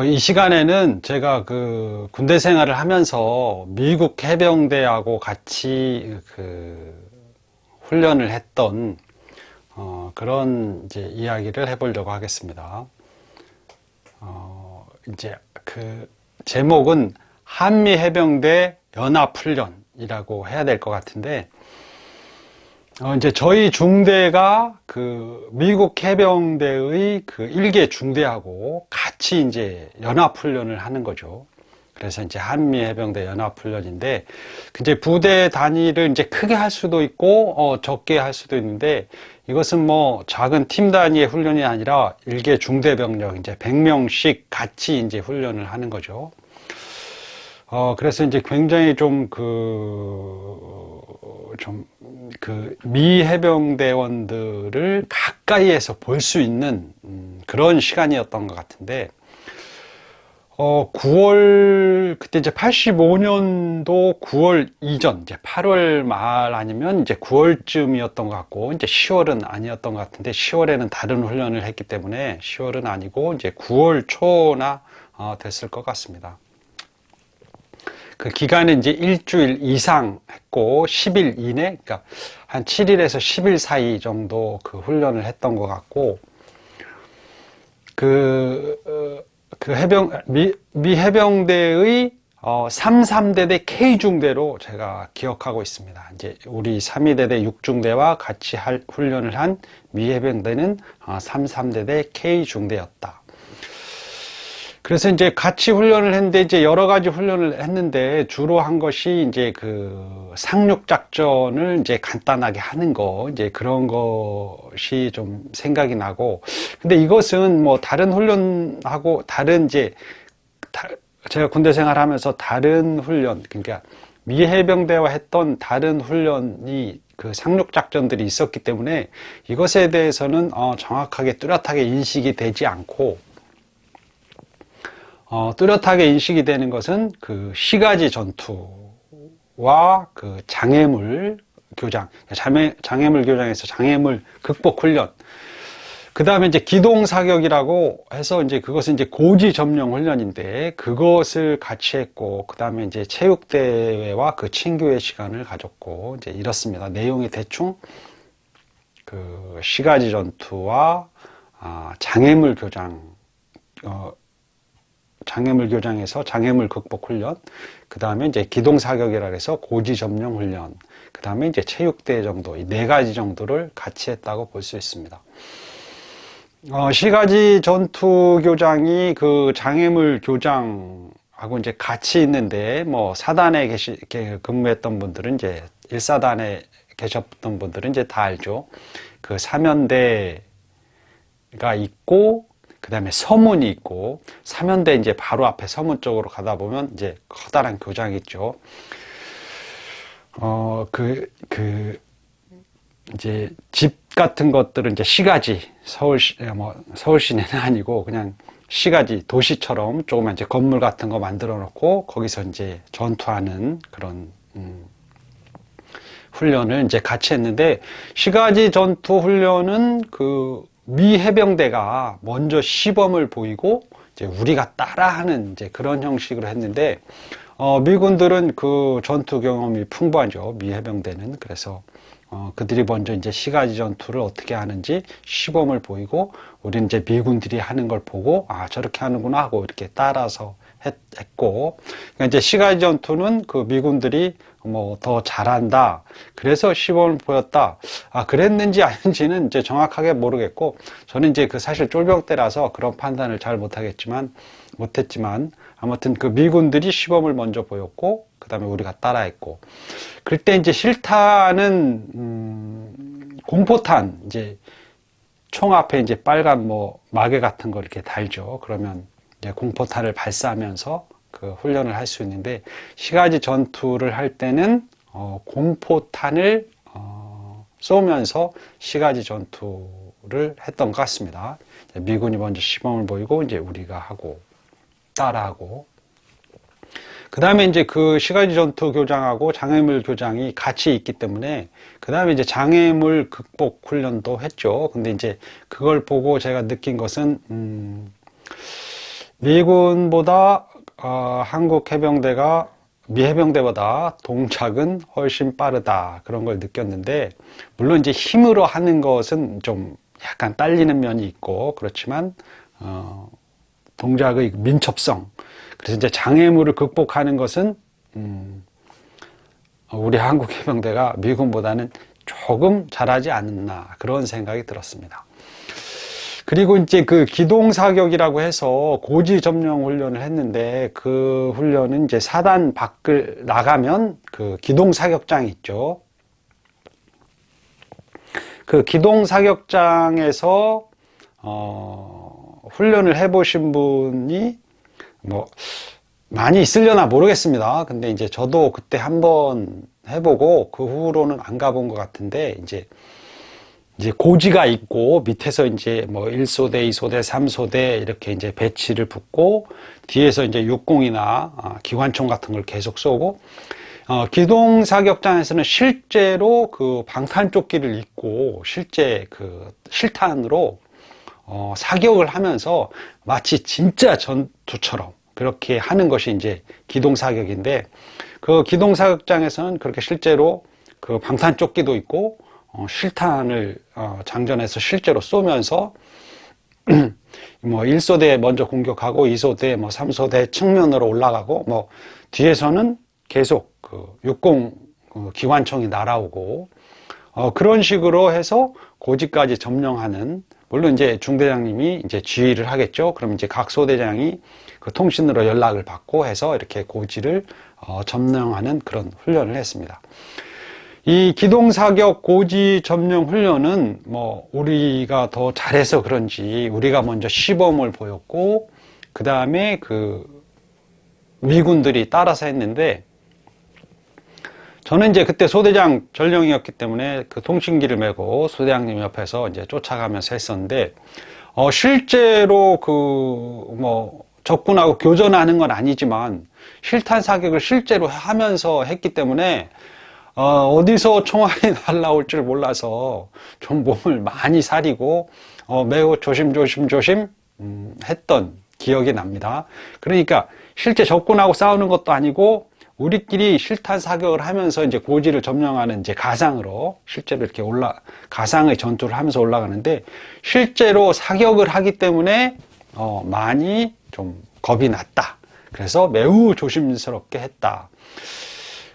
이 시간에는 제가 그 군대 생활을 하면서 미국 해병대하고 같이 그 훈련을 했던 그런 이제 이야기를 해보려고 하겠습니다. 이제 그 제목은 한미 해병대 연합훈련이라고 해야 될 것 같은데, 이제 저희 중대가 그 미국 해병대의 그 1개 중대하고 같이 이제 연합훈련을 하는 거죠. 그래서 이제 한미 해병대 연합훈련인데, 이제 부대 단위를 이제 크게 할 수도 있고, 적게 할 수도 있는데, 이것은 뭐 작은 팀 단위의 훈련이 아니라 1개 중대 병력 이제 100명씩 같이 이제 훈련을 하는 거죠. 그래서 이제 굉장히 미 해병대원들을 가까이에서 볼 수 있는 그런 시간이었던 것 같은데, 그때 이제 85년도 9월 이전, 이제 8월 말 아니면 이제 9월쯤이었던 것 같고, 이제 10월은 아니었던 것 같은데, 10월에는 다른 훈련을 했기 때문에 10월은 아니고, 이제 9월 초나 됐을 것 같습니다. 그 기간은 이제 일주일 이상 했고 10일 이내, 그러니까 한 7일에서 10일 사이 정도 그 훈련을 했던 것 같고, 미 해병대의 33대대 K중대로 제가 기억하고 있습니다. 이제 우리 32대대 6중대와 같이 훈련을 한 미 해병대는 33대대 K중대였다. 그래서 이제 같이 훈련을 했는데, 이제 여러 가지 훈련을 했는데, 주로 한 것이 이제 그 상륙 작전을 이제 간단하게 하는 거, 이제 그런 것이 좀 생각이 나고, 근데 이것은 뭐 다른 훈련하고 다른 제가 군대 생활하면서 다른 훈련, 그러니까 미 해병대와 했던 다른 훈련이 그 상륙 작전들이 있었기 때문에 이것에 대해서는 정확하게 뚜렷하게 인식이 되지 않고, 뚜렷하게 인식이 되는 것은 그 시가지 전투와 그 장애물 교장, 장애물 교장에서 장애물 극복 훈련, 그 다음에 이제 기동 사격이라고 해서 이제 그것은 이제 고지 점령 훈련인데, 그것을 같이 했고, 그 다음에 이제 체육대회와 그 친교의 시간을 가졌고, 이제 이렇습니다. 내용이 대충 그 시가지 전투와 장애물 교장, 장애물 교장에서 장애물 극복 훈련, 그 다음에 이제 기동 사격이라 해서 고지 점령 훈련, 그 다음에 이제 체육대회 정도, 이 네 가지 정도를 같이 했다고 볼 수 있습니다. 시가지 전투 교장이 그 장애물 교장하고 이제 같이 있는데, 뭐 사단에 근무했던 분들은 이제 1사단에 계셨던 분들은 이제 다 알죠. 그 사면대가 있고, 그 다음에 서문이 있고, 사면대 이제 바로 앞에 서문 쪽으로 가다 보면 이제 커다란 교장이 있죠. 이제 집 같은 것들은 이제 시가지, 서울시내는 아니고 그냥 시가지, 도시처럼 조그만 이제 건물 같은 거 만들어 놓고 거기서 이제 전투하는 그런, 훈련을 이제 같이 했는데, 시가지 전투 훈련은 그 미 해병대가 먼저 시범을 보이고 이제 우리가 따라하는 이제 그런 형식으로 했는데, 미군들은 그 전투 경험이 풍부하죠. 미 해병대는. 그래서 그들이 먼저 이제 시가지 전투를 어떻게 하는지 시범을 보이고, 우리는 이제 미군들이 하는 걸 보고, 저렇게 하는구나 하고 이렇게 따라서 했고, 그러니까 이제 시가지 전투는 그 미군들이 뭐 더 잘한다, 그래서 시범을 보였다, 그랬는지 아닌지는 이제 정확하게 모르겠고, 저는 이제 그 사실 쫄병 때라서 그런 판단을 잘 못했지만, 아무튼 그 미군들이 시범을 먼저 보였고, 그 다음에 우리가 따라했고, 그때 이제 실탄은 공포탄, 이제 총 앞에 이제 빨간 뭐 마개 같은 거 이렇게 달죠. 그러면 이제 공포탄을 발사하면서 그 훈련을 할 수 있는데, 시가지 전투를 할 때는 공포탄을 쏘면서 시가지 전투를 했던 것 같습니다. 미군이 먼저 시범을 보이고 이제 우리가 하고 따라하고, 그 다음에 이제 그 시가지 전투 교장하고 장애물 교장이 같이 있기 때문에, 그 다음에 이제 장애물 극복 훈련도 했죠. 근데 이제 그걸 보고 제가 느낀 것은, 미군보다 한국 해병대가 미 해병대보다 동작은 훨씬 빠르다, 그런 걸 느꼈는데, 물론 이제 힘으로 하는 것은 좀 약간 딸리는 면이 있고 그렇지만 동작의 민첩성, 그래서 이제 장애물을 극복하는 것은 우리 한국 해병대가 미군보다는 조금 잘하지 않나, 그런 생각이 들었습니다. 그리고 이제 그 기동사격이라고 해서 고지 점령 훈련을 했는데, 그 훈련은 이제 사단 밖을 나가면 그 기동사격장이 있죠. 그 기동사격장에서 훈련을 해보신 분이 뭐 많이 있으려나 모르겠습니다. 근데 이제 저도 그때 한번 해보고 그 후로는 안 가본 것 같은데, 이제 고지가 있고 밑에서 이제 뭐 1소대, 2소대, 3소대 이렇게 이제 배치를 붙고 뒤에서 이제 육공이나 기관총 같은 걸 계속 쏘고, 기동사격장에서는 실제로 그 방탄조끼를 입고 실제 그 실탄으로 사격을 하면서 마치 진짜 전투처럼 그렇게 하는 것이 이제 기동사격인데, 그 기동사격장에서는 그렇게 실제로 그 방탄조끼도 있고 실탄을 장전해서 실제로 쏘면서 뭐 1소대 먼저 공격하고 2소대, 뭐 3소대 측면으로 올라가고, 뭐 뒤에서는 계속 그 육공 기관총이 날아오고, 그런 식으로 해서 고지까지 점령하는, 물론 이제 중대장님이 이제 지휘를 하겠죠. 그럼 이제 각 소대장이 그 통신으로 연락을 받고 해서 이렇게 고지를 점령하는 그런 훈련을 했습니다. 이 기동사격 고지 점령 훈련은 뭐 우리가 더 잘해서 그런지 우리가 먼저 시범을 보였고, 그 다음에 그 미군들이 따라서 했는데, 저는 이제 그때 소대장 전령이었기 때문에 그 통신기를 메고 소대장님 옆에서 이제 쫓아가면서 했었는데, 실제로 그 뭐 적군하고 교전하는 건 아니지만 실탄 사격을 실제로 하면서 했기 때문에 어디서 총알이 날라올 줄 몰라서 좀 몸을 많이 사리고 매우 조심 했던 기억이 납니다. 그러니까 실제 적군하고 싸우는 것도 아니고 우리끼리 실탄 사격을 하면서 이제 고지를 점령하는 이제 가상으로 실제로 이렇게 가상의 전투를 하면서 올라가는데, 실제로 사격을 하기 때문에 많이 좀 겁이 났다. 그래서 매우 조심스럽게 했다.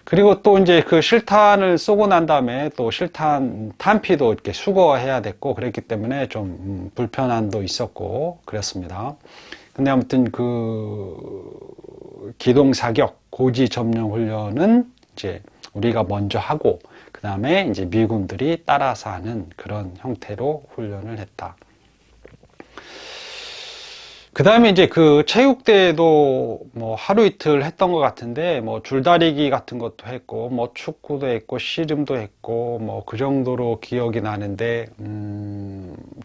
그리고 또 이제 그 실탄을 쏘고 난 다음에 또 실탄 탄피도 이렇게 수거해야 됐고 그랬기 때문에 좀 불편함도 있었고 그랬습니다. 근데 아무튼 그 기동사격 고지 점령 훈련은 이제 우리가 먼저 하고 그 다음에 이제 미군들이 따라서 하는 그런 형태로 훈련을 했다. 그 다음에 이제 그 체육대회도 뭐 하루 이틀 했던 것 같은데, 뭐 줄다리기 같은 것도 했고, 뭐 축구도 했고, 씨름도 했고, 뭐 그 정도로 기억이 나는데,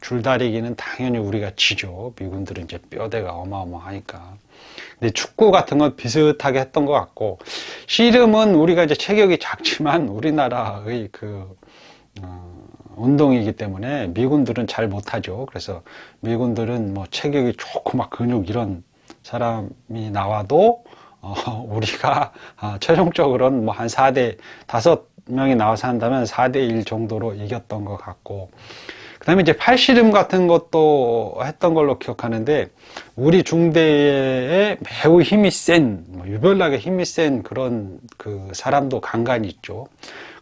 줄다리기는 당연히 우리가 지죠. 미군들은 이제 뼈대가 어마어마하니까. 근데 축구 같은 건 비슷하게 했던 것 같고, 씨름은 우리가 이제 체격이 작지만 우리나라의 운동이기 때문에 미군들은 잘 못하죠. 그래서 미군들은 뭐 체격이 좋고 막 근육 이런 사람이 나와도 우리가 최종적으로는 뭐 한 4대 5명이 나와서 한다면 4대 1 정도로 이겼던 것 같고, 그 다음에 이제 팔씨름 같은 것도 했던 걸로 기억하는데, 우리 중대에 매우 힘이 센, 유별나게 힘이 센 그런 그 사람도 간간이 있죠.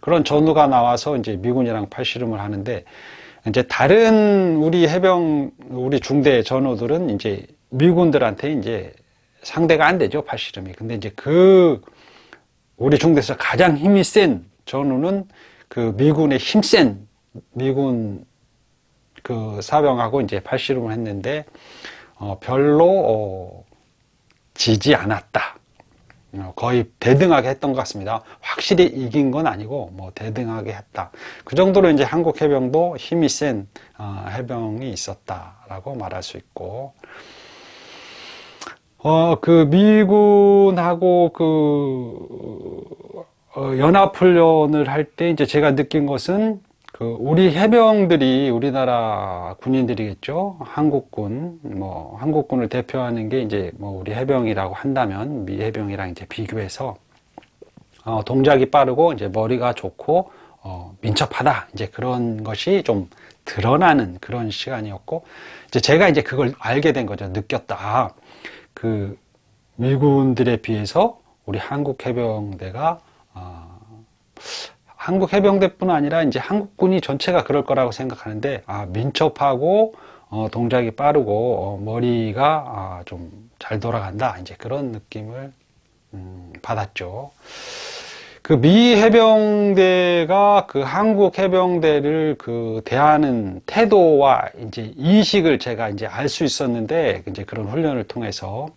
그런 전우가 나와서 이제 미군이랑 팔씨름을 하는데, 이제 다른 우리 중대 전우들은 이제 미군들한테 이제 상대가 안 되죠, 팔씨름이. 근데 이제 우리 중대에서 가장 힘이 센 전우는 그 미군의 힘센 미군 그 사병하고 이제 팔씨름을 했는데, 별로 지지 않았다. 거의 대등하게 했던 것 같습니다. 확실히 이긴 건 아니고 뭐 대등하게 했다. 그 정도로 이제 한국 해병도 힘이 센 해병이 있었다라고 말할 수 있고, 그 미군하고 연합훈련을 할 때 이제 제가 느낀 것은 우리 해병들이 우리나라 군인들이겠죠. 한국군, 한국군을 대표하는 게 이제 우리 해병이라고 한다면 미 해병이랑 이제 비교해서 동작이 빠르고 이제 머리가 좋고 민첩하다. 이제 그런 것이 좀 드러나는 그런 시간이었고, 이제 제가 이제 그걸 알게 된 거죠. 느꼈다. 미군들에 비해서 우리 한국 해병대가 한국 해병대뿐 아니라 이제 한국군이 전체가 그럴 거라고 생각하는데, 민첩하고 동작이 빠르고 머리가 좀 잘 돌아간다. 이제 그런 느낌을 받았죠. 미 해병대가 한국 해병대를 대하는 태도와 이제 인식을 제가 이제 알 수 있었는데, 이제 그런 훈련을 통해서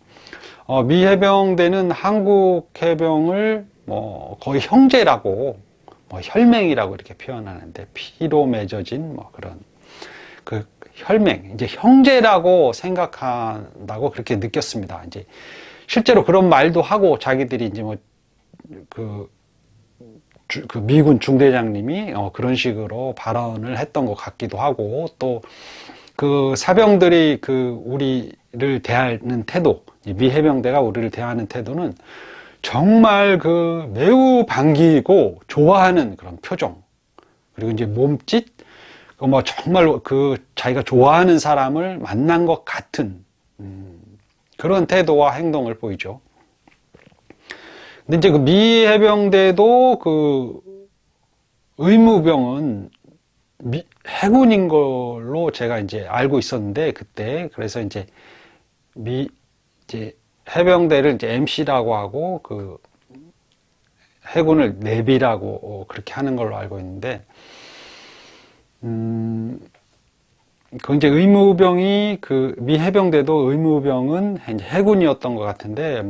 미 해병대는 한국 해병을 거의 형제라고, 혈맹이라고 이렇게 표현하는데, 피로 맺어진 그런 혈맹, 이제 형제라고 생각한다고 그렇게 느꼈습니다. 이제 실제로 그런 말도 하고, 자기들이 이제 미군 중대장님이 그런 식으로 발언을 했던 것 같기도 하고, 또 사병들이 우리를 대하는 태도, 미 해병대가 우리를 대하는 태도는 정말 매우 반기고 좋아하는 그런 표정, 그리고 이제 몸짓, 정말 자기가 좋아하는 사람을 만난 것 같은 그런 태도와 행동을 보이죠. 근데 이제 미 해병대도 의무병은 해군인 걸로 제가 이제 알고 있었는데, 그때 그래서 이제 해병대를 이제 MC라고 하고 해군을 내비라고 그렇게 하는 걸로 알고 있는데, 이제 의무병이 미 해병대도 의무병은 이제 해군이었던 것 같은데,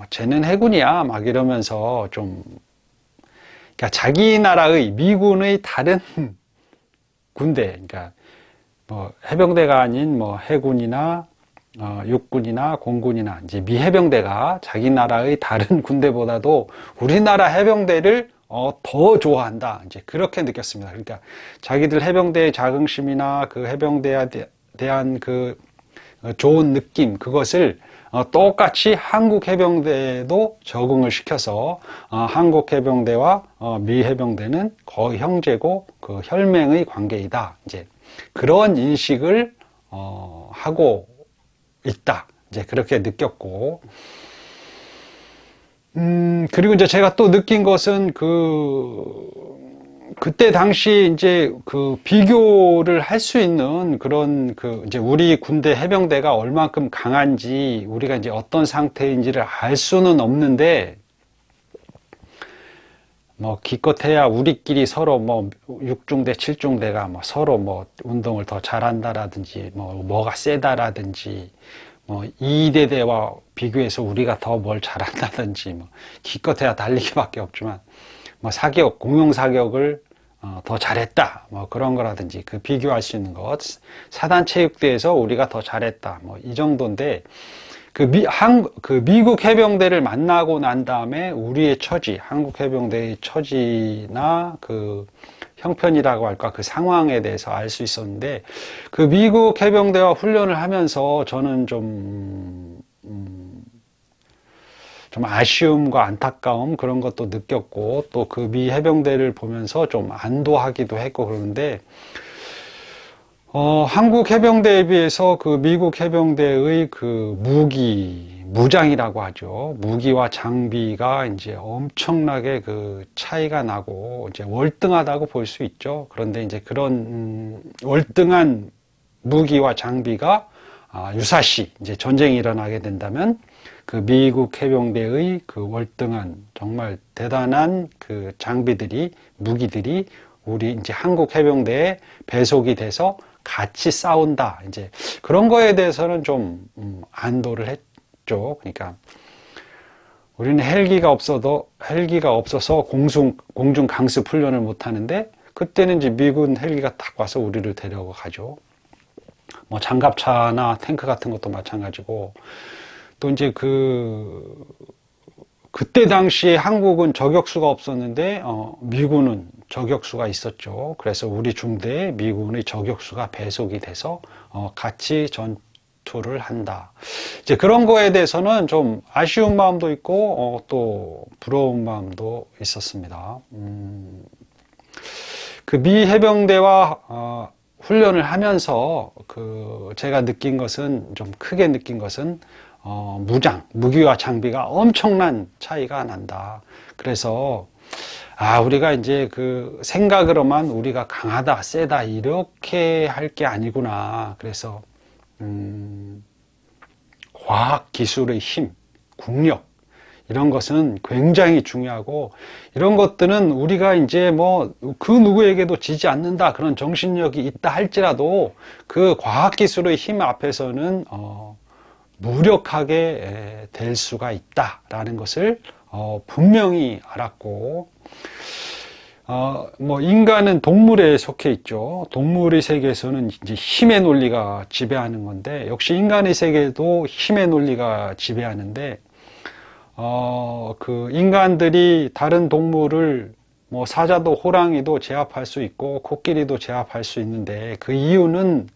쟤는 해군이야 막 이러면서 좀, 그러니까 자기 나라의 미군의 다른 군대, 그러니까 해병대가 아닌 해군이나 육군이나 공군이나 이제 미 해병대가 자기 나라의 다른 군대보다도 우리나라 해병대를 더 좋아한다. 이제 그렇게 느꼈습니다. 그러니까 자기들 해병대의 자긍심이나 해병대에 대한 좋은 느낌, 그것을 똑같이 한국 해병대도 적응을 시켜서 한국 해병대와 미 해병대는 거의 형제고 혈맹의 관계이다. 이제 그런 인식을 하고 있다. 이제 그렇게 느꼈고, 그리고 이제 제가 또 느낀 것은 그때 당시 이제 비교를 할 수 있는 그런 이제 우리 군대 해병대가 얼만큼 강한지, 우리가 이제 어떤 상태인지를 알 수는 없는데, 기껏해야 우리끼리 서로 6중대, 7중대가 서로 운동을 더 잘한다라든지, 뭐가 세다라든지, 2대대와 비교해서 우리가 더 뭘 잘한다든지, 기껏해야 달리기밖에 없지만, 사격, 공용 사격을 더 잘했다, 그런 거라든지, 비교할 수 있는 것, 사단 체육대에서 우리가 더 잘했다, 이 정도인데, 미국 해병대를 만나고 난 다음에 우리의 처지, 한국 해병대의 처지나 형편이라고 할까, 상황에 대해서 알 수 있었는데, 미국 해병대와 훈련을 하면서 저는 좀 아쉬움과 안타까움, 그런 것도 느꼈고, 또 미 해병대를 보면서 좀 안도하기도 했고, 그러는데, 한국 해병대에 비해서 미국 해병대의 무장이라고 하죠. 무기와 장비가 이제 엄청나게 차이가 나고, 이제 월등하다고 볼 수 있죠. 그런데 이제 그런, 월등한 무기와 장비가, 유사시, 이제 전쟁이 일어나게 된다면, 미국 해병대의 월등한, 정말 대단한 장비들이, 무기들이 우리 이제 한국 해병대에 배속이 돼서 같이 싸운다. 이제 그런 거에 대해서는 좀 안도를 했죠. 그러니까 우리는 헬기가 없어서 공중 강습 훈련을 못 하는데, 그때는 이제 미군 헬기가 딱 와서 우리를 데려고 가죠. 장갑차나 탱크 같은 것도 마찬가지고, 또 이제 그때 당시에 한국은 저격수가 없었는데 미군은 저격수가 있었죠. 그래서 우리 중대에 미군의 저격수가 배속이 돼서 같이 전투를 한다. 이제 그런 거에 대해서는 좀 아쉬운 마음도 있고 또 부러운 마음도 있었습니다. 그 미 해병대와 훈련을 하면서 제가 느낀 것은, 좀 크게 느낀 것은 무기와 장비가 엄청난 차이가 난다. 그래서 우리가 이제 생각으로만 우리가 강하다, 세다 이렇게 할 게 아니구나. 그래서 과학 기술의 힘, 국력 이런 것은 굉장히 중요하고, 이런 것들은 우리가 이제 그 누구에게도 지지 않는다, 그런 정신력이 있다 할지라도 그 과학 기술의 힘 앞에서는 무력하게 될 수가 있다라는 것을 분명히 알았고, 인간은 동물에 속해 있죠. 동물의 세계에서는 이제 힘의 논리가 지배하는 건데, 역시 인간의 세계도 힘의 논리가 지배하는데, 인간들이 다른 동물을 사자도 호랑이도 제압할 수 있고 코끼리도 제압할 수 있는데, 그 이유는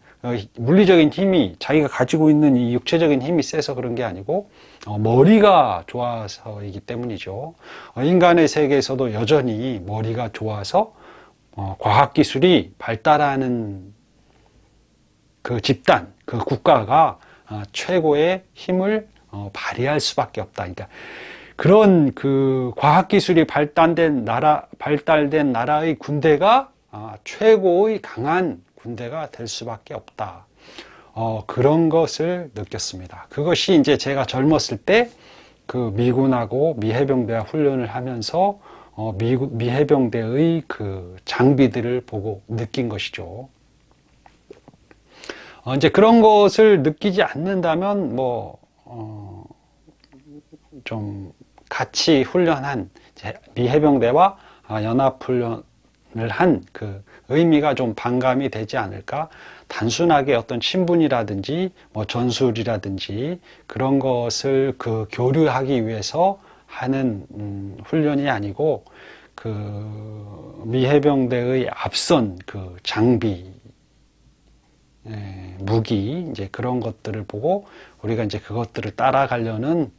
물리적인 힘이, 자기가 가지고 있는 이 육체적인 힘이 세서 그런 게 아니고 머리가 좋아서이기 때문이죠. 인간의 세계에서도 여전히 머리가 좋아서 과학기술이 발달하는 그 집단, 그 국가가 최고의 힘을 발휘할 수밖에 없다. 그러니까 그런 과학기술이 발달된 나라의 군대가 최고의 강한 군대가 될 수밖에 없다. 그런 것을 느꼈습니다. 그것이 이제 제가 젊었을 때 미군하고 미 해병대와 훈련을 하면서 미 해병대의 장비들을 보고 느낀 것이죠. 이제 그런 것을 느끼지 않는다면 좀 같이 훈련한 미 해병대와 연합 훈련을 한 의미가 좀 반감이 되지 않을까? 단순하게 어떤 친분이라든지 전술이라든지 그런 것을 교류하기 위해서 하는 훈련이 아니고 미 해병대의 앞선 장비, 무기, 이제 그런 것들을 보고 우리가 이제 그것들을 따라가려는,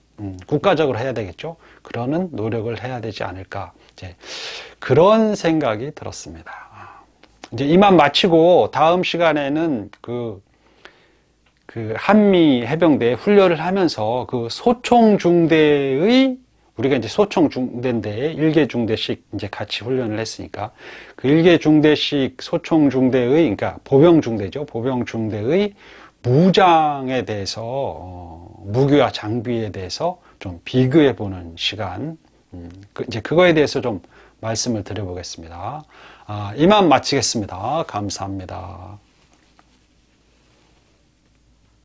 국가적으로 해야 되겠죠. 그러는 노력을 해야 되지 않을까. 이제 그런 생각이 들었습니다. 이제 이만 마치고 다음 시간에는 한미 해병대 훈련을 하면서 소총중대의, 우리가 이제 소총중대인데 1개 중대씩 이제 같이 훈련을 했으니까 1개 중대씩 소총중대의, 그러니까 보병중대죠. 보병중대의 무장에 대해서, 무기와 장비에 대해서 좀 비교해 보는 시간, 이제 그거에 대해서 좀 말씀을 드려보겠습니다. 이만 마치겠습니다. 감사합니다.